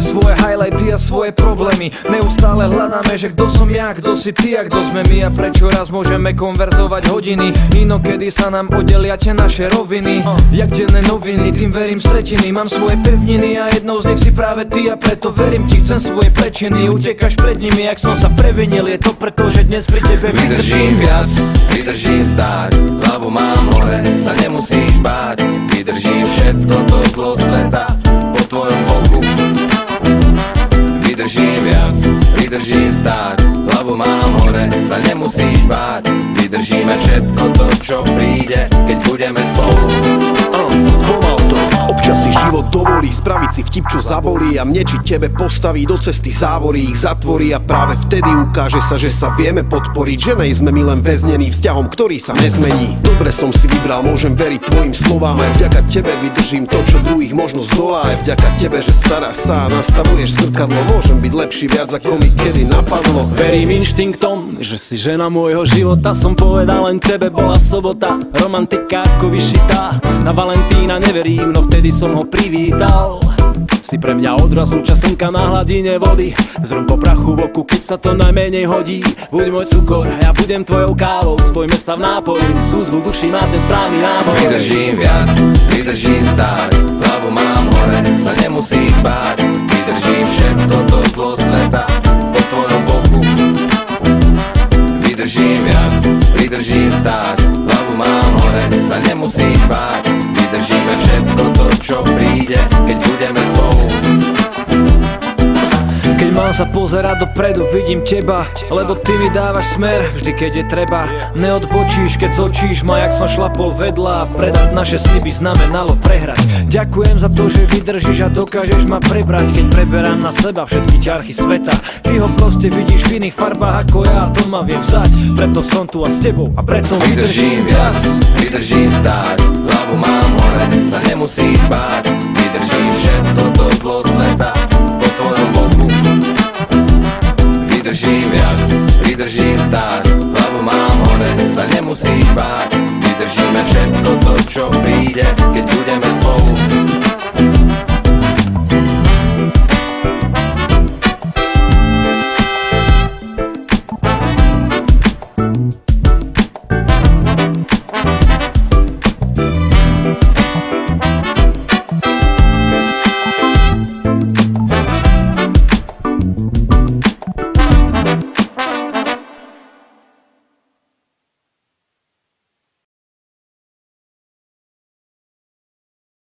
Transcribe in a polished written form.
Svoje highlighty a svoje problémy. Neustále hľadáme, že kto som ja, kto si ty a kto sme my a prečo raz môžeme konverzovať hodiny. Inokedy sa nám oddelia tie naše roviny. Jak denné noviny, tým verím stretiny. Mám svoje pevniny a jednou z nich si práve ty a preto verím ti, chcem svoje prečiny. Utekaš pred nimi, jak som sa previnil, je to preto, že dnes pri tebe vydržím viac, vydržím stáť, hlavu mám hore, sa nemusíš báť. Vydržím všetko to zlo sveta po tvojom boku. Vydržím viac, vydržím stáť, hlavu mám hore, sa nemusíš báť. Vydržíme všetko to, čo príde, keď budeme spolu. Spomal som, občas si život dovolí spraviť si vtip, čo zabolí a mne či tebe postaví do cesty závory, ich zatvorí a práve vtedy ukáže sa, že sa vieme podporiť, že nejsme my len väznení vzťahom, ktorý sa nezmení. Dobre som si vybral, môžem veriť tvojim slovám, aj vďaka tebe vydržím to, čo druhých možno zdolá, aj vďaka tebe, že staráš sa a nastavuješ zrkadlo, môžem byť lepší viac ako mi kedy napadlo. Verím inštinktom, že si žena môjho života, som povedal len tebe, bola sobota, romantika ako vyšitá. Na Valentína neverím, no vtedy som ho privítal. Si pre mňa odraz lúča slnka na hladine vody, zrn po prachu v oku, keď sa to najmenej hodí. Buď môj cukor, ja budem tvojou kávou, spojme sa v nápoji, súzvu duši má ten správny náboj. Vydržím viac, vydržím stáť, hlavu mám hore, sa nemusíš báť. Vydržím všetko to zlo sveta po tvojom boku. Vydržím viac, vydržím stáť, hlavu mám hore, sa nemusíš báť. Vydržíme všetko to, čo príde, keď budeme spolu. Keď mám sa pozerať dopredu, vidím teba, lebo ty mi dávaš smer, vždy keď je treba. Neodbočíš, keď zočíš ma, jak som šlapol vedľa a predať naše sliby znamenalo prehrať. Ďakujem za to, že vydržíš a dokážeš ma prebrať, keď preberám na seba všetky ťarchy sveta. Ty ho proste vidíš v iných farbách ako ja, to ma viem vzať, preto som tu a s tebou a preto vydržím viac, vydržím stáť, hlavu mám hore, sa nemusíš báť. Vydržím všetko to zlo sveta po tvojom boku. Vydržím viac, vydržím stáť, hlavu mám hore, sa nemusíš báť. Vydržíme všetko to, čo príde, keď budeme spolu.